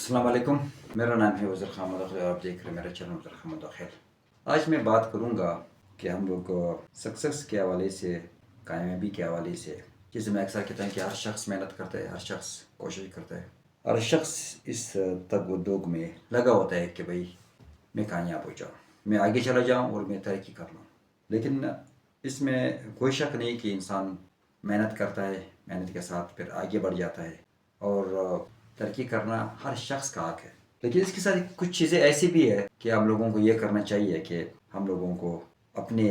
السلام علیکم، میرا نام ہے وزیر خان مداخل اور آپ دیکھ رہے ہیں میرا چینل وزیر خان مداخل۔ آج میں بات کروں گا کہ ہم لوگ سکسیس کے حوالے سے، کامیابی کے حوالے سے، جسے میں اکثر کہتا ہوں کہ ہر شخص محنت کرتا ہے، ہر شخص کوشش کرتا ہے، ہر شخص اس تگ و دوگ میں لگا ہوتا ہے کہ بھائی میں کامیاب ہو جاؤں، میں آگے چلا جاؤں اور میں ترقی کر لوں۔ لیکن اس میں کوئی شک نہیں کہ انسان محنت کرتا ہے، محنت کے ساتھ پھر آگے بڑھ جاتا ہے اور ترقی کرنا ہر شخص کا حق ہے۔ لیکن اس کے ساتھ کچھ چیزیں ایسی بھی ہے کہ ہم لوگوں کو یہ کرنا چاہیے کہ ہم لوگوں کو اپنے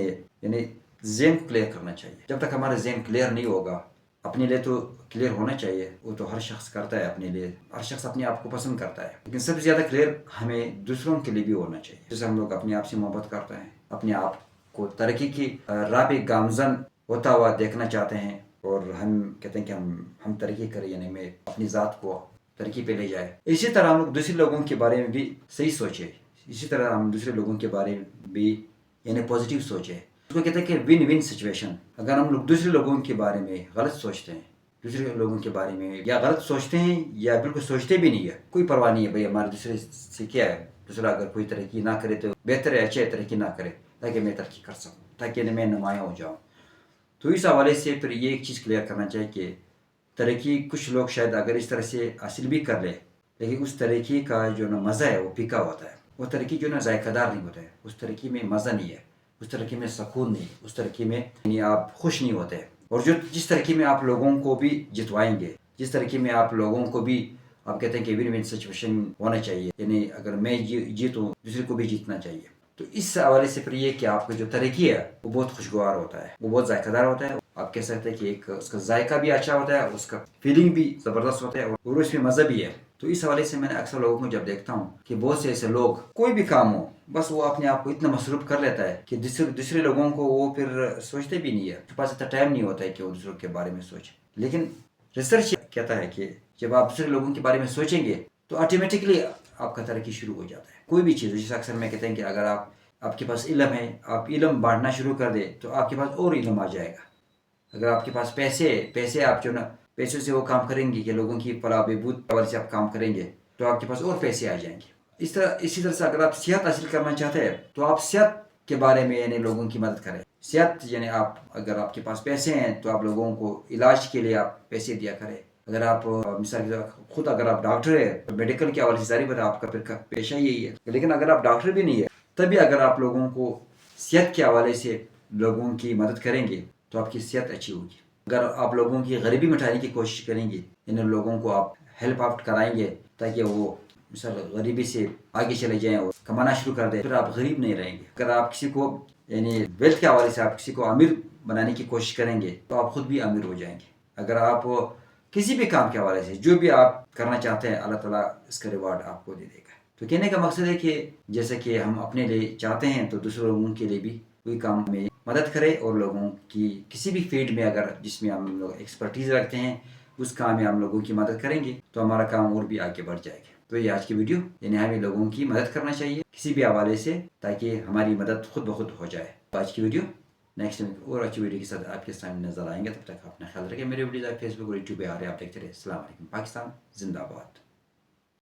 یعنی ذہن کلیئر کرنا چاہیے۔ جب تک ہمارا ذہن کلیئر نہیں ہوگا، اپنے لیے تو کلیئر ہونا چاہیے، وہ تو ہر شخص کرتا ہے اپنے لیے، ہر شخص اپنے آپ کو پسند کرتا ہے، لیکن سب سے زیادہ کلیئر ہمیں دوسروں کے لیے بھی ہونا چاہیے۔ جیسے ہم لوگ اپنے آپ سے محبت کرتے ہیں، اپنے آپ کو ترقی کی راہ پہ گامزن ہوتا ہوا دیکھنا چاہتے ہیں، اور ہم کہتے ہیں کہ ہم ترقی کریں، یعنی میں اپنی ذات کو ترقی پہ لے جائے۔ اسی طرح ہم لوگ دوسرے لوگوں کے بارے میں بھی صحیح سوچے، اسی طرح ہم دوسرے لوگوں کے بارے میں بھی یعنی پازیٹیو سوچے۔ اس کو کہتے ہیں کہ ون ون سچویشن۔ اگر ہم لوگ دوسرے لوگوں کے بارے میں غلط سوچتے ہیں، دوسرے لوگوں کے بارے میں یا غلط سوچتے ہیں یا بالکل سوچتے بھی نہیں ہے، کوئی پرواہ نہیں ہے بھائی ہمارے دوسرے سے کیا ہے، دوسرا اگر کوئی ترقی نہ کرے تو بہتر ہے، اچھا ترقی نہ کرے تاکہ میں ترقی کر سکوں، تاکہ میں نمایاں ہو جاؤں۔ تو اس حوالے سے پھر یہ ایک چیز کلیئر کرنا چاہیے کہ ترقی کچھ لوگ شاید اگر اس طرح سے حاصل بھی کر لے، لیکن اس ترقی کا جو نا مزہ ہے وہ پھیکا ہوتا ہے، وہ ترقی جو نا ذائقہ دار نہیں ہوتا ہے، اس ترقی میں مزہ نہیں ہے، اس ترقی میں سکون نہیں، اس ترقی میں یعنی آپ خوش نہیں ہوتے۔ اور جس ترقی میں آپ لوگوں کو بھی جتوائیں گے، جس ترقی میں آپ لوگوں کو بھی آپ کہتے ہیں کہ ون ون سچویشن ہونا چاہیے، یعنی اگر میں جیتوں دوسرے کو بھی جیتنا چاہیے، تو اس حوالے سے پھر یہ کہ آپ کا جو ترقی ہے وہ بہت خوشگوار ہوتا ہے، وہ بہت ذائقہ دار ہوتا ہے۔ آپ کہہ سکتے ہیں کہ ایک اس کا ذائقہ بھی اچھا ہوتا ہے، اس کا فیلنگ بھی زبردست ہوتا ہے اور اس میں مزہ بھی ہے۔ تو اس حوالے سے میں نے اکثر لوگوں کو جب دیکھتا ہوں کہ بہت سے ایسے لوگ کوئی بھی کام ہو بس وہ اپنے آپ کو اتنا مصروف کر لیتا ہے کہ دوسرے لوگوں کو وہ پھر سوچتے بھی نہیں ہے، اس کے پاس اتنا ٹائم نہیں ہوتا ہے کہ وہ دوسروں کے بارے میں سوچے۔ لیکن ریسرچ کہتا ہے کہ جب آپ دوسرے لوگوں کے بارے میں سوچیں گے تو آٹومیٹکلی آپ کا ترقی شروع ہو جاتا ہے۔ کوئی بھی چیز جیسے اکثر میں کہتے ہیں کہ اگر آپ کے پاس علم ہے، آپ علم بانٹنا شروع کر دیں تو آپ کے پاس اور علم آ جائے گا۔ اگر آپ کے پاس پیسے آپ جو نا پیسوں سے وہ کام کریں گے کہ لوگوں کی فلاح بہبود والے سے آپ کام کریں گے تو آپ کے پاس اور پیسے آ جائیں گے۔ اسی طرح سے اگر آپ صحت حاصل کرنا چاہتے ہیں تو آپ صحت کے بارے میں یعنی لوگوں کی مدد کریں۔ صحت یعنی اگر آپ کے پاس پیسے ہیں تو آپ لوگوں کو علاج کے لیے آپ پیسے دیا کریں۔ اگر آپ مثال کے طور خود اگر آپ ڈاکٹر ہے تو میڈیکل کے حوالے سے ظاہر بات ہے آپ کا پھر پیشہ یہی ہے، لیکن اگر آپ ڈاکٹر بھی نہیں ہے تبھی اگر آپ لوگوں کو صحت کے حوالے سے لوگوں کی مدد کریں گے تو آپ کی صحت اچھی ہوگی۔ اگر آپ لوگوں کی غریبی مٹانے کی کوشش کریں گے، ان لوگوں کو آپ ہیلپ آؤٹ کرائیں گے تاکہ وہ مثال غریبی سے آگے چلے جائیں اور کمانا شروع کر دیں، پھر آپ غریب نہیں رہیں گے۔ اگر آپ کسی کو یعنی ویلتھ کے حوالے سے آپ کسی کو امیر بنانے کی کوشش کریں گے تو آپ خود بھی امیر ہو جائیں گے۔ اگر آپ کسی بھی کام کے حوالے سے جو بھی آپ کرنا چاہتے ہیں اللہ تعالیٰ اس کا ریوارڈ آپ کو دے دے گا۔ تو کہنے کا مقصد ہے کہ جیسے کہ ہم اپنے لیے چاہتے ہیں تو دوسرے لوگوں کے لیے بھی کوئی کام میں مدد کرے، اور لوگوں کی کسی بھی فیلڈ میں اگر جس میں ہم لوگ ایکسپرٹیز رکھتے ہیں اس کام میں ہم لوگوں کی مدد کریں گے تو ہمارا کام اور بھی آگے بڑھ جائے گا۔ تو یہ آج کی ویڈیو، یعنی ہمیں لوگوں کی مدد کرنا چاہیے کسی بھی حوالے سے تاکہ ہماری مدد خود بخود ہو جائے۔ تو آج کی ویڈیو نیکسٹ اور اچھی ویڈیو کے ساتھ آپ کے سامنے نظر آئیں گے، تب تک اپنا خیال رکھیں۔ میرے ویڈیوز آپ فیس بک اور یوٹیوب پہ آ رہے ہیں، آپ دیکھتے رہے۔ السلام علیکم۔ پاکستان زندہ باد۔